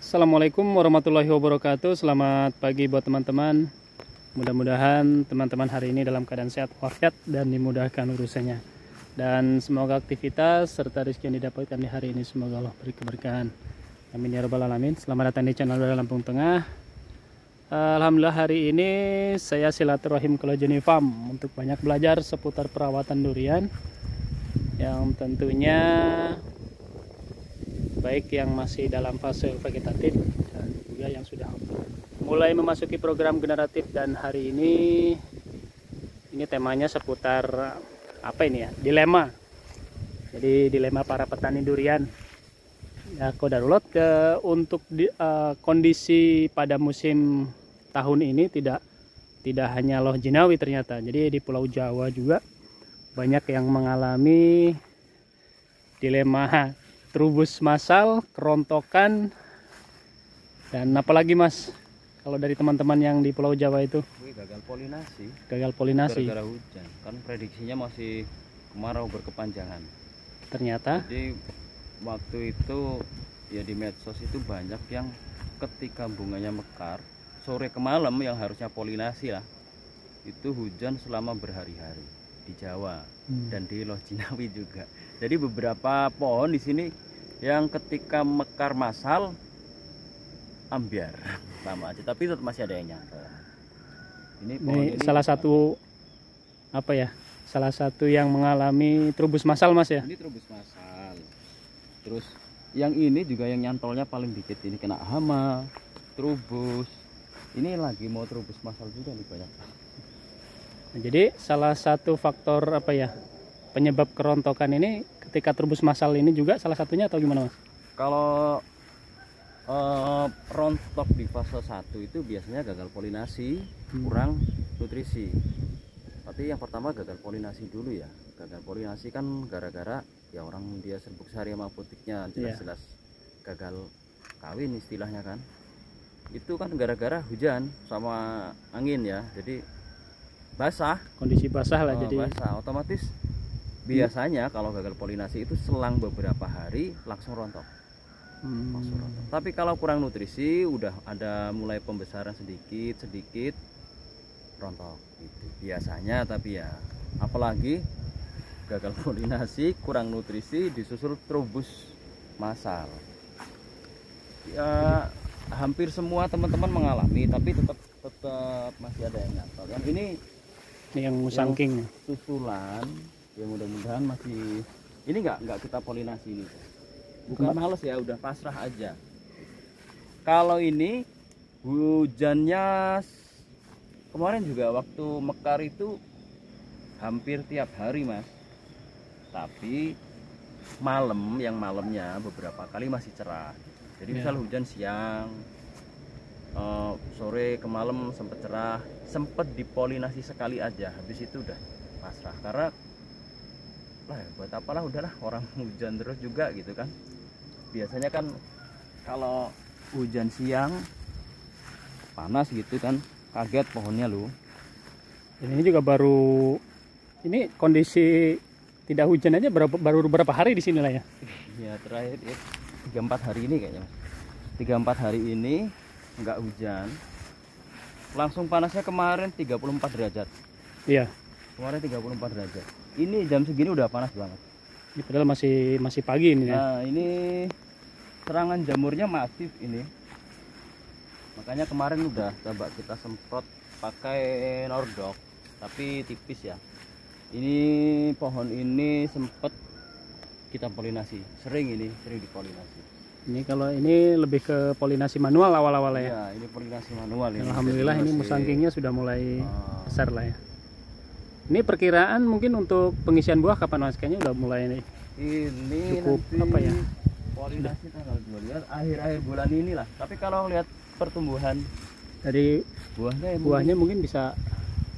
Assalamualaikum warahmatullahi wabarakatuh. Selamat pagi buat teman-teman. Mudah-mudahan teman-teman hari ini dalam keadaan sehat walafiat dan dimudahkan urusannya. Dan semoga aktivitas serta rezeki yang didapatkan di hari ini semoga Allah beri keberkahan. Amin ya rabbal alamin. Selamat datang di channel Dora Lampung Tengah. Alhamdulillah hari ini saya silaturahim ke Lojeni Farm untuk banyak belajar seputar perawatan durian yang tentunya baik yang masih dalam fase vegetatif dan juga yang sudah mulai memasuki program generatif. Dan hari ini temanya seputar apa ini ya, dilema. Jadi dilema para petani durian ya, kodarullah untuk kondisi pada musim tahun ini tidak hanya Loh Jinawi ternyata. Jadi di Pulau Jawa juga banyak yang mengalami dilema trubus massal, kerontokan, dan apalagi Mas kalau dari teman-teman yang di Pulau Jawa itu? Gagal polinasi. Gagal polinasi. Gara-gara hujan. Kan prediksinya masih kemarau berkepanjangan. Ternyata. Jadi waktu itu ya di medsos itu banyak yang ketika bunganya mekar sore ke malam yang harusnya polinasi lah, itu hujan selama berhari-hari di Jawa dan di Loh Jinawi juga. Jadi beberapa pohon di sini yang ketika mekar massal ambiar sama aja, tapi tetap masih ada yang nyata. Ini salah satu apa ya? Salah satu yang mengalami trubus massal Mas ya? Ini trubus massal. Terus yang ini juga yang nyantolnya paling dikit, ini kena hama, trubus. Ini lagi mau trubus massal juga nih banyak. Nah, jadi salah satu faktor apa ya? Penyebab kerontokan ini ketika trubus massal ini juga salah satunya atau gimana Mas? Kalau rontok di fase 1 itu biasanya gagal polinasi, kurang nutrisi. Tapi yang pertama gagal polinasi dulu ya. Gagal polinasi kan gara-gara ya orang dia serbuk sehari sama putiknya jelas-jelas gagal kawin istilahnya kan. Itu kan gara-gara hujan sama angin ya. Jadi basah, kondisi basah lah jadi basah, otomatis biasanya kalau gagal polinasi itu selang beberapa hari langsung rontok. Tapi kalau kurang nutrisi udah ada mulai pembesaran sedikit rontok gitu biasanya. Tapi ya apalagi gagal polinasi, kurang nutrisi disusul trubus massal ya, hampir semua teman-teman mengalami, tapi tetap masih ada yang nyantol. Yang ini yang musangking susulan ya, mudah-mudahan masih ini nggak kita polinasi ini. Bukan males ya, udah pasrah aja. Kalau ini hujannya kemarin juga waktu mekar itu hampir tiap hari Mas. Tapi malamnya beberapa kali masih cerah. Jadi misal hujan siang, sore ke malam sempat cerah, sempat dipolinasi sekali aja, habis itu udah pasrah. Karena lah buat apalah, udahlah orang hujan terus juga gitu kan. Biasanya kan kalau hujan siang panas gitu kan, kaget pohonnya lu. Dan ini juga baru ini kondisi tidak hujan aja baru berapa hari di sini lah ya? Ya terakhir ya, 3-4 hari ini kayaknya Mas. 3-4 hari ini nggak hujan. Langsung panasnya kemarin 34 derajat. Iya. Kemarin 34 derajat. Ini jam segini udah panas banget. Ini padahal masih pagi ini ya. Nah, ini serangan jamurnya masif ini. Makanya kemarin udah coba kita semprot pakai Nordok, tapi tipis ya. Ini pohon ini sempet kita polinasi, sering dipolinasi. Ini kalau ini lebih ke polinasi manual awal-awal ya. Iya, ini polinasi manual ini. Alhamdulillah ini musangkingnya sudah mulai besar lah ya. Ini perkiraan mungkin untuk pengisian buah kapan Mas? Kayaknya udah mulai nih. Ini cukup apa ya? Polinasi tanggal 2 akhir-akhir bulan inilah. Tapi kalau lihat pertumbuhan dari buahnya mungkin bisa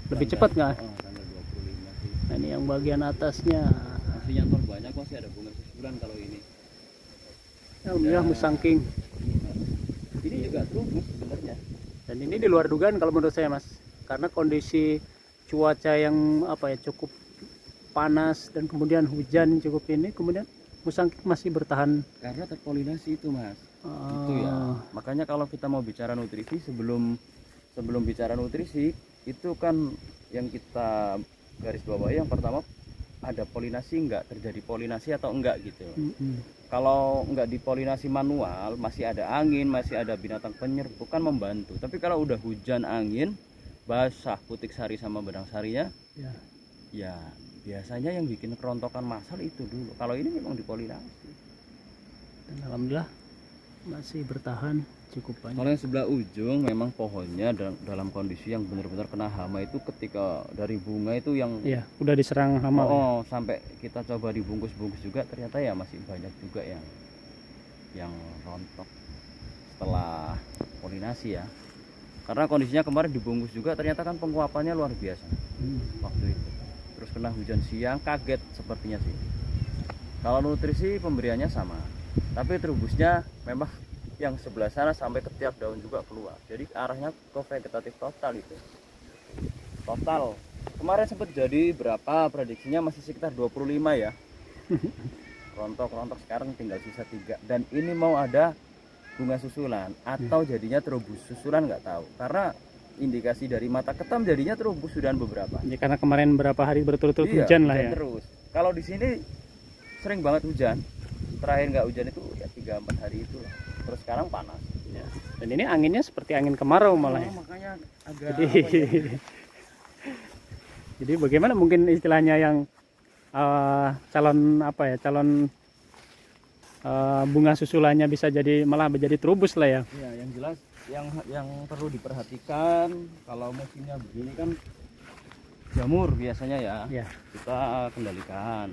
lebih cepat nggak? Tanggal 25 sih. Nah, ini yang bagian atasnya masih nyantol banyak, masih ada bunga susulan kalau ini. Alhamdulillah musangking. Ini juga trubus sebenarnya. Dan ini di luar dugaan kalau menurut saya Mas. Karena kondisi cuaca yang apa ya, cukup panas dan kemudian hujan cukup ini, kemudian musangking masih bertahan? Karena terpolinasi itu mas. Itu ya. Oh, Makanya kalau kita mau bicara nutrisi, sebelum bicara nutrisi itu kan yang kita garis bawahi yang pertama ada polinasi enggak, terjadi polinasi atau enggak gitu. Kalau enggak dipolinasi manual, masih ada angin, masih ada binatang penyerbuk kan membantu. Tapi kalau udah hujan angin, basah putik sari sama benang sarinya, ya. ya biasanya yang bikin kerontokan massal itu dulu. Kalau ini memang dipolinasi. Dan alhamdulillah masih bertahan cukup banyak. Kalau yang sebelah ujung memang pohonnya dalam kondisi yang benar-benar kena hama itu ketika dari bunga itu yang Iya, udah diserang hama. Sampai kita coba dibungkus-bungkus juga ternyata ya masih banyak juga yang rontok setelah polinasi ya. Karena kondisinya kemarin dibungkus juga ternyata kan penguapannya luar biasa waktu itu. Terus kena hujan siang, kaget sepertinya sih. Kalau nutrisi pemberiannya sama, tapi terubusnya memang yang sebelah sana sampai ke tiap daun juga keluar. Jadi arahnya ke vegetatif total itu. Total. Kemarin sempat jadi berapa prediksinya masih sekitar 25 ya. Rontok sekarang tinggal sisa 3. Dan ini mau ada bunga susulan atau jadinya terubus susulan nggak tahu. Karena indikasi dari mata ketam jadinya terubus sudah beberapa. Ya, karena kemarin berapa hari berturut-turut hujan lah ya. Terus. Kalau di sini sering banget hujan. Terakhir nggak hujan itu ya 3-4 hari itu lah. Terus sekarang panas. Ya. Dan ini anginnya seperti angin kemarau malah. Ya. Makanya agak jadi bagaimana mungkin istilahnya yang calon bunga susulannya bisa jadi malah menjadi terubus lah ya. Ya, yang jelas yang perlu diperhatikan kalau musimnya begini kan jamur biasanya ya. Kita kendalikan.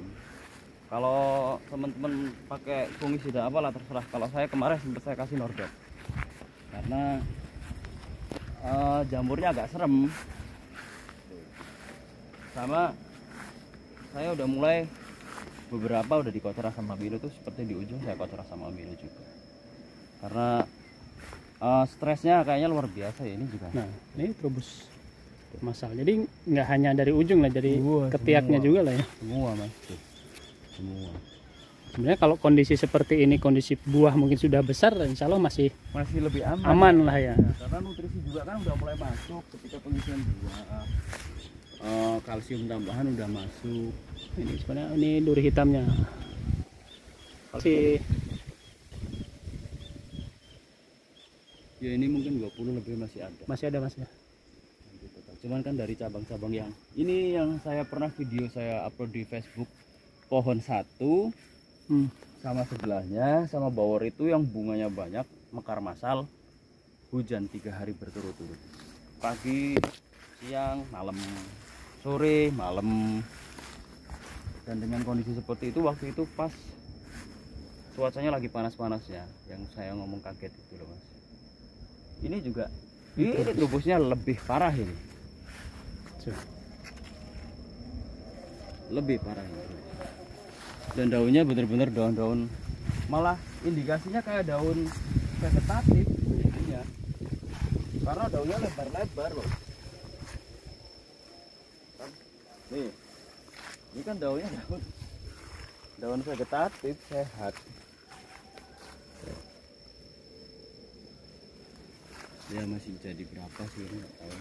Kalau teman-teman pakai fungisida apalah terserah. Kalau saya kemarin sempat saya kasih Nordot karena jamurnya agak serem. Sama saya udah mulai beberapa udah dikocor asam amino tuh seperti di ujung saya kocor asam amino juga. Karena stresnya kayaknya luar biasa ya ini juga. Nah, ini terubus massal. Jadi nggak hanya dari ujung lah, dari ketiaknya juga lah ya. Semua mas. Semua. Sebenarnya kalau kondisi seperti ini, kondisi buah mungkin sudah besar, insya Allah masih lebih aman lah ya. Karena nutrisi juga kan udah mulai masuk ketika pengisian buah, kalsium tambahan udah masuk. Ini sebenarnya ini duri hitamnya. Ya ini mungkin 20 lebih masih ada. Masih ada mas ya. Cuman kan dari cabang-cabang yang ini yang saya pernah video saya upload di Facebook. Pohon satu sama sebelahnya sama bawor itu yang bunganya banyak mekar massal, hujan 3 hari berturut-turut, pagi siang malam sore malam, dan dengan kondisi seperti itu waktu itu pas cuacanya lagi panas-panasnya yang saya ngomong kaget itu loh mas. Ini juga ini terubusnya lebih parah ini, lebih parah ini. Dan daunnya benar-benar daun-daun, malah indikasinya kayak daun vegetatif ya. Karena daunnya lebar-lebar loh. Nih, ini kan daunnya daun vegetatif sehat. Ya masih jadi berapa sih nggak tahu.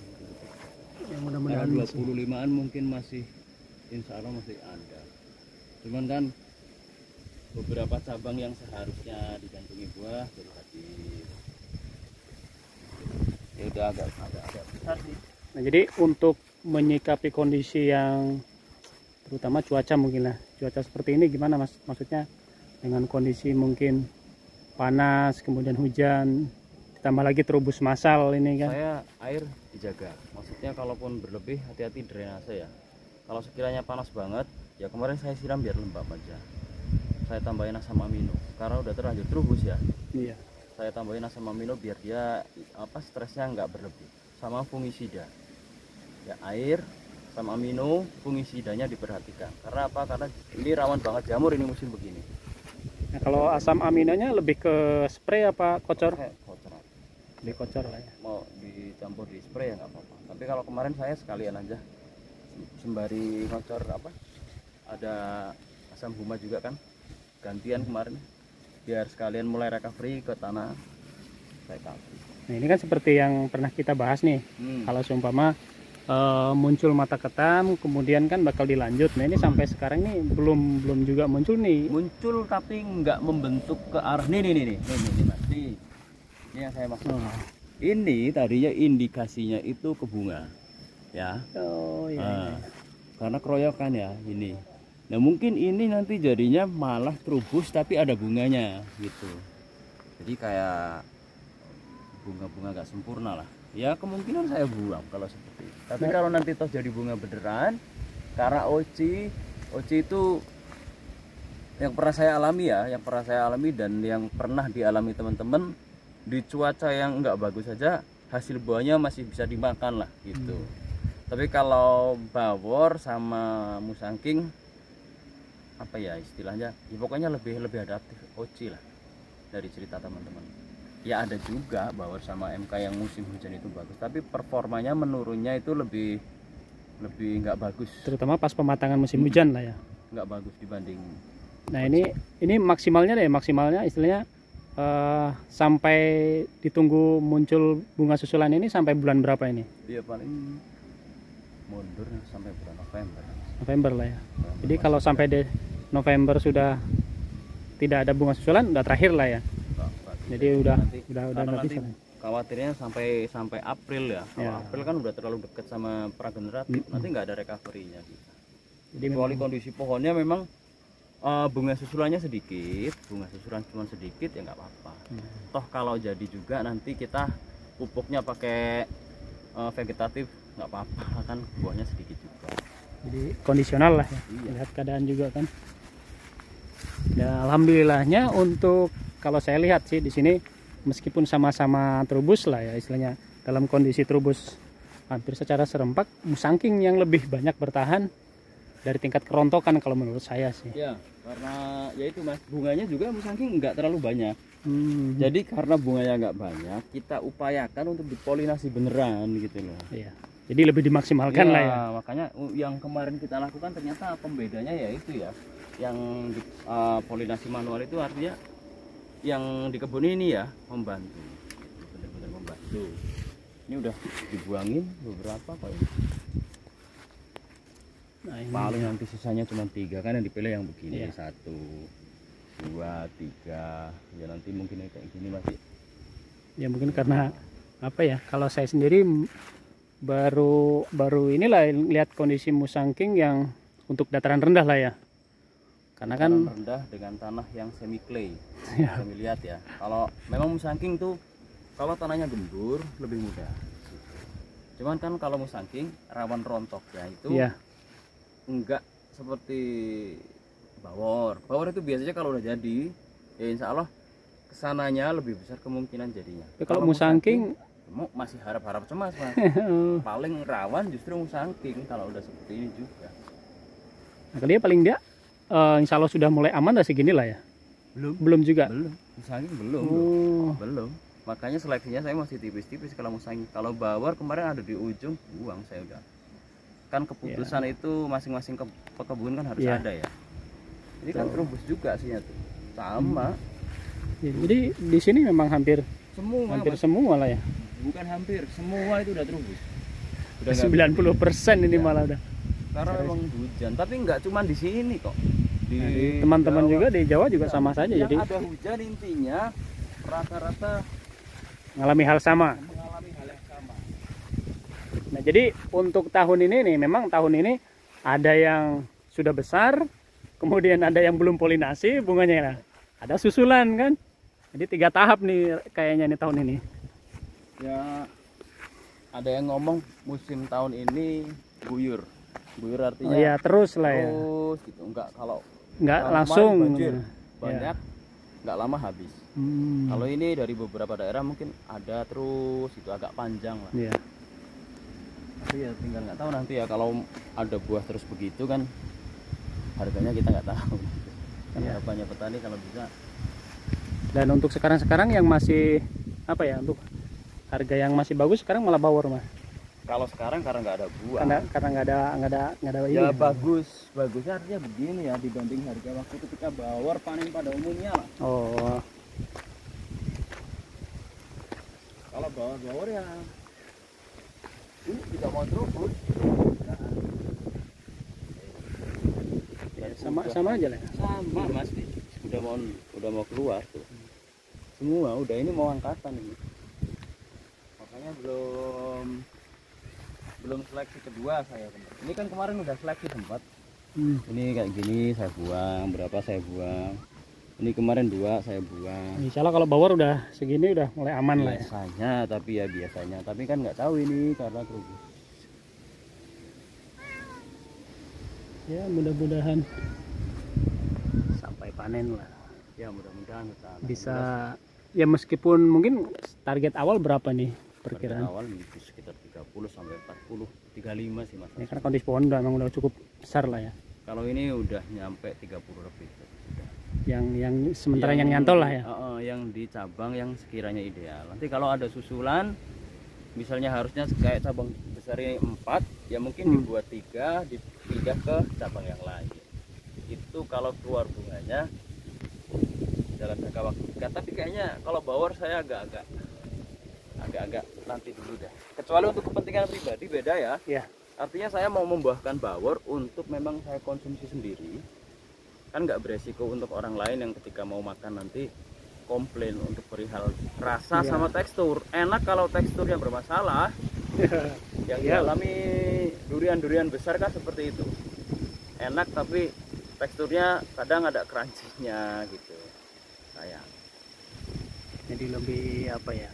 Yang mudah-mudahan 25-an mungkin masih, insya Allah masih ada. Cuman kan beberapa cabang yang seharusnya digantungi buah baru habis. Ya udah agak besar sih. Nah, jadi untuk menyikapi kondisi yang terutama cuaca mungkin lah, cuaca seperti ini gimana mas? Maksudnya dengan kondisi mungkin panas, kemudian hujan, ditambah lagi terubus massal ini kan. Saya air dijaga. Maksudnya kalaupun berlebih hati-hati drainase ya. Kalau sekiranya panas banget, ya kemarin saya siram biar lembab aja. Saya tambahin asam amino karena udah terlanjur terubus ya. Iya. Saya tambahin asam amino biar dia stresnya nggak berlebih. Sama fungisida. Ya air, asam amino, fungisidanya diperhatikan. Karena apa? Karena ini rawan banget jamur ini musim begini. Nah, kalau asam aminonya lebih ke spray apa kocor? Kocor. Lebih kocor lah ya. Mau dicampur di spray ya nggak apa-apa. Tapi kalau kemarin saya sekalian aja sembari ngocor ada asam huma juga kan. gantian kemarin biar sekalian mulai recovery ke tanah saya kasih. Nah ini kan seperti yang pernah kita bahas nih, kalau seumpama muncul mata ketam kemudian kan bakal dilanjut. Nah ini sampai sekarang nih belum juga muncul nih. Muncul tapi nggak membentuk ke arah nih Mas. Ini yang saya maksud. Ini tadinya indikasinya itu ke bunga ya. Oh iya. Karena keroyokan ya ini. Nah mungkin ini nanti jadinya malah trubus tapi ada bunganya gitu. Jadi kayak bunga-bunga gak sempurna lah. Ya kemungkinan saya buang kalau seperti itu. Tapi kalau nanti toh jadi bunga beneran, karena oci itu yang pernah saya alami ya, dan yang pernah dialami teman-teman di cuaca yang enggak bagus saja hasil buahnya masih bisa dimakan lah gitu. Tapi kalau bawor sama musangking apa ya istilahnya, ya pokoknya lebih adaptif oci lah dari cerita teman-teman. Ya ada juga bawor sama MK yang musim hujan itu bagus, tapi performanya menurunnya itu lebih nggak bagus. Terutama pas pematangan musim hujan lah ya. Nggak bagus dibanding. Nah ini maksimalnya istilahnya sampai ditunggu muncul bunga susulan ini sampai bulan berapa ini? Dia paling mundur sampai bulan November lah ya. Jadi kalau sampai di November sudah tidak ada bunga susulan udah terakhir lah ya. Jadi udah nggak bisa. Khawatirnya sampai April ya. Kalau April kan udah terlalu dekat sama prageneratif, nanti nggak ada recovery-nya gitu. Jadi kecuali kondisi pohonnya memang bunga susulannya sedikit, bunga susulan cuma sedikit ya nggak apa-apa. Toh kalau jadi juga nanti kita pupuknya pakai vegetatif nggak apa-apa kan, buahnya sedikit juga. Jadi kondisional lah ya. Lihat keadaan juga kan. Dan alhamdulillahnya untuk kalau saya lihat sih di sini meskipun sama-sama trubus lah ya istilahnya, dalam kondisi trubus hampir secara serempak, musangking yang lebih banyak bertahan dari tingkat kerontokan kalau menurut saya sih. Ya, karena ya itu Mas, bunganya juga musangking nggak terlalu banyak. Jadi karena bunganya nggak banyak, kita upayakan untuk dipolinasi beneran gitu loh. Iya. Jadi lebih dimaksimalkan lah ya. Makanya yang kemarin kita lakukan ternyata pembedanya ya itu ya, yang polinasi manual itu artinya yang di kebun ini ya membantu, benar-benar membantu. Ini udah dibuangin beberapa kok. Nah, paling nanti sisanya cuma 3 kan yang dipilih yang begini. 1, 2, 3 ya nanti mungkin kayak gini masih. Ya mungkin karena apa ya? Kalau saya sendiri baru inilah lihat kondisi musangking yang untuk dataran rendah lah ya. Karena kan rendah dengan tanah yang semi clay. Kami lihat ya. Kalau memang musangking tuh kalau tanahnya gembur lebih mudah. Cuman kan kalau musangking rawan rontok ya itu. Enggak seperti bawor. Bawor itu biasanya kalau udah jadi ya insya Allah kesananya lebih besar kemungkinan jadinya. Tapi kalau musangking masih harap-harap cemas Mas. Paling rawan justru musangking kalau udah seperti ini juga. Nah, dia paling dia insya Allah sudah mulai aman dah segini lah ya. Belum juga. Musangking belum. Makanya seleksinya saya masih tipis-tipis kalau musangking. Kalau bawor kemarin ada di ujung, buang saya udah. Kan keputusan itu masing-masing pekebun kan harus ada ya. Ini kan trubus juga sih tuh. Sama. Ya, jadi di sini memang hampir semua lah ya. Bukan hampir, semua itu udah trubus. Udah 90% ini malah udah. Karena memang hujan, tapi nggak cuma di sini kok. Di teman-teman juga di Jawa juga sama saja. Jadi ada hujan intinya rata-rata mengalami hal yang sama. Nah, jadi untuk tahun ini nih, memang tahun ini ada yang sudah besar, kemudian ada yang belum polinasi bunganya. Nah, ada susulan kan. Jadi 3 tahap nih kayaknya nih tahun ini. Ya ada yang ngomong musim tahun ini guyur artinya ya terus lah ya. Terus gitu, enggak langsung banjir, banyak nggak lama habis. Kalau ini dari beberapa daerah mungkin ada terus itu agak panjang lah. Tapi ya tinggal nggak tahu nanti ya kalau ada buah terus begitu kan harganya kita nggak tahu. Kan harapannya petani kalau bisa. Dan untuk sekarang yang masih apa ya, untuk harga yang masih bagus sekarang malah bawor Mas. Kalau sekarang karena nggak ada buah. Karena nggak ada Ya ini. bagusnya artinya begini ya, dibanding harga waktu ketika bawor panen pada umumnya lah. Oh, Kalau bawor ya ini tidak mau terus. ya, sama aja lah. Sama mas, udah mau keluar tuh. Semua udah, ini mau angkatan ini. Makanya belum seleksi kedua saya. Ini kan kemarin udah seleksi sempat. Ini kayak gini saya buang, berapa saya buang. Ini kemarin 2 saya buang. Insya Allah kalau bawor udah segini udah mulai aman lah ya. Biasanya, tapi kan nggak tahu ini karena terus. Ya mudah-mudahan sampai panen lah. Ya mudah-mudahan Bisa ya, meskipun mungkin target awal berapa nih perkiraan? awal sekitar 30 sampai 40, 35 sih mas. Ya, karena kondisi pohon memang udah cukup besar lah ya. Kalau ini udah nyampe 30 lebih. Yang sementara yang nyantol lah ya. Yang di cabang yang sekiranya ideal. Nanti kalau ada susulan, misalnya harusnya kayak cabang besar ini 4, ya mungkin dibuat 3, dipindah ke cabang yang lain. Itu kalau keluar bunganya dalam jangka waktu dekat. Tapi kayaknya kalau bawor saya agak-agak nanti dulu deh. Kecuali untuk kepentingan pribadi beda ya. Ya. Artinya saya mau membuahkan bawor untuk memang saya konsumsi sendiri. Kan nggak beresiko untuk orang lain yang ketika mau makan nanti komplain untuk perihal rasa sama tekstur. Enak kalau teksturnya bermasalah. Yang dialami durian-durian besar kan seperti itu. Enak tapi teksturnya kadang ada crunchy-nya gitu. Sayang. Jadi lebih apa ya?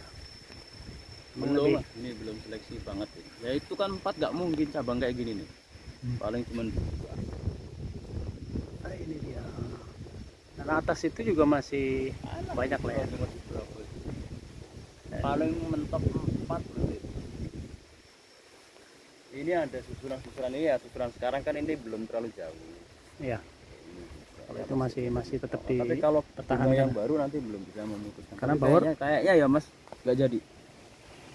Belum, ini belum seleksi banget. Ya itu kan 4 nggak mungkin cabang kayak gini nih. Paling cuma 2. Ini dia. Dan atas itu juga masih banyak lah ya. Paling mentok 4 berarti. Ini ada susulan ini ya, susulan sekarang kan ini belum terlalu jauh. Iya. Kalau itu masih tetap di tapi kalau pertahanan yang baru nanti belum bisa memutuskan. Karena bawor kayaknya ya mas nggak jadi.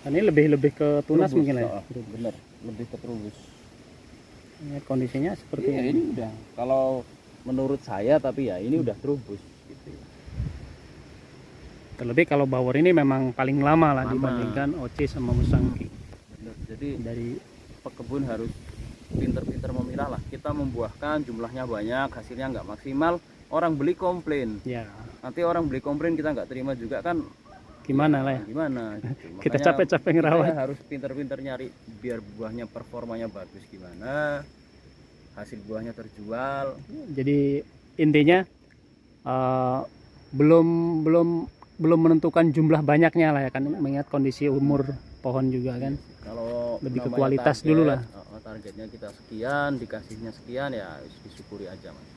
Ini lebih ke tunas Terubus, mungkin lah ya. Bener, lebih ke terubus. Ini kondisinya seperti ini udah. Kalau menurut saya tapi ya ini udah terubus gitu. Terlebih kalau bawor ini memang paling lama lah dibandingkan Oci sama Musangki. Bener. Jadi dari pekebun harus pinter-pinter memilah lah. Kita membuahkan jumlahnya banyak, hasilnya nggak maksimal, orang beli komplain. Ya. Nanti orang beli komplain kita nggak terima juga kan. Gimana lah ya? Gimana gitu. Kita capek-capek ngerawat. Kita harus pinter-pinter nyari biar buahnya performanya bagus gimana, hasil buahnya terjual. Jadi intinya belum menentukan jumlah banyaknya lah ya kan, mengingat kondisi umur pohon juga kan. Kalau lebih ke kualitas dulu lah. Targetnya kita sekian, dikasihnya sekian ya disyukuri aja mas.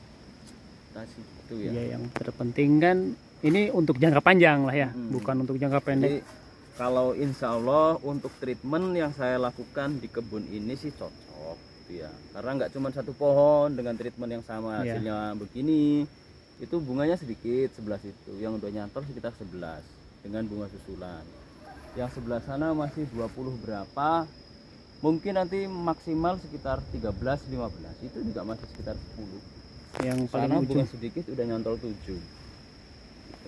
Kasih gitu ya. Ya yang terpenting kan ini untuk jangka panjang lah ya, bukan untuk jangka pendek. Jadi, kalau insya Allah untuk treatment yang saya lakukan di kebun ini sih cocok ya, karena nggak cuma satu pohon dengan treatment yang sama hasilnya begini. Itu bunganya sedikit 11 itu, yang udah nyantol sekitar 11 dengan bunga susulan. Yang sebelah sana masih 20 berapa, mungkin nanti maksimal sekitar 13-15, itu juga masih sekitar 10. Yang paling sana ujung bunga sedikit udah nyantol 7.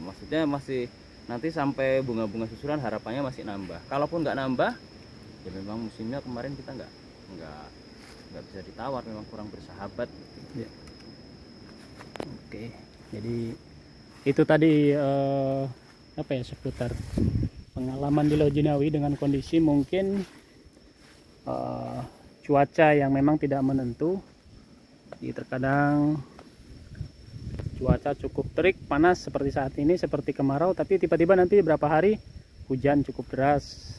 Maksudnya masih nanti sampai bunga-bunga susulan harapannya masih nambah. Kalaupun nggak nambah, ya memang musimnya kemarin kita nggak bisa ditawar, memang kurang bersahabat. Ya. Oke, jadi itu tadi apa ya, seputar pengalaman di Lojinawi dengan kondisi mungkin cuaca yang memang tidak menentu. Jadi terkadang cuaca cukup terik, panas seperti saat ini, seperti kemarau, tapi tiba-tiba nanti beberapa hari hujan cukup deras.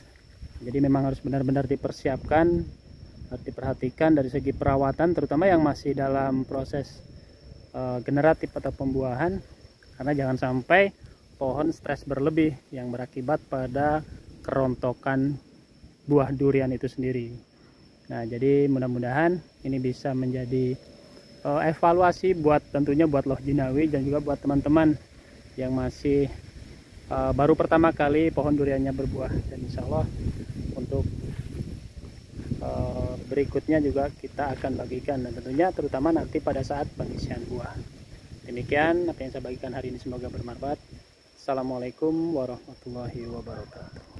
Jadi memang harus benar-benar dipersiapkan, harus diperhatikan dari segi perawatan, terutama yang masih dalam proses generatif atau pembuahan, karena jangan sampai pohon stres berlebih yang berakibat pada kerontokan buah durian itu sendiri. Nah, jadi mudah-mudahan ini bisa menjadi evaluasi buat tentunya buat Lojinawi dan juga buat teman-teman yang masih baru pertama kali pohon duriannya berbuah, dan insya Allah untuk berikutnya juga kita akan bagikan, dan tentunya terutama nanti pada saat pengisian buah. Demikian apa yang saya bagikan hari ini, semoga bermanfaat. Assalamualaikum warahmatullahi wabarakatuh.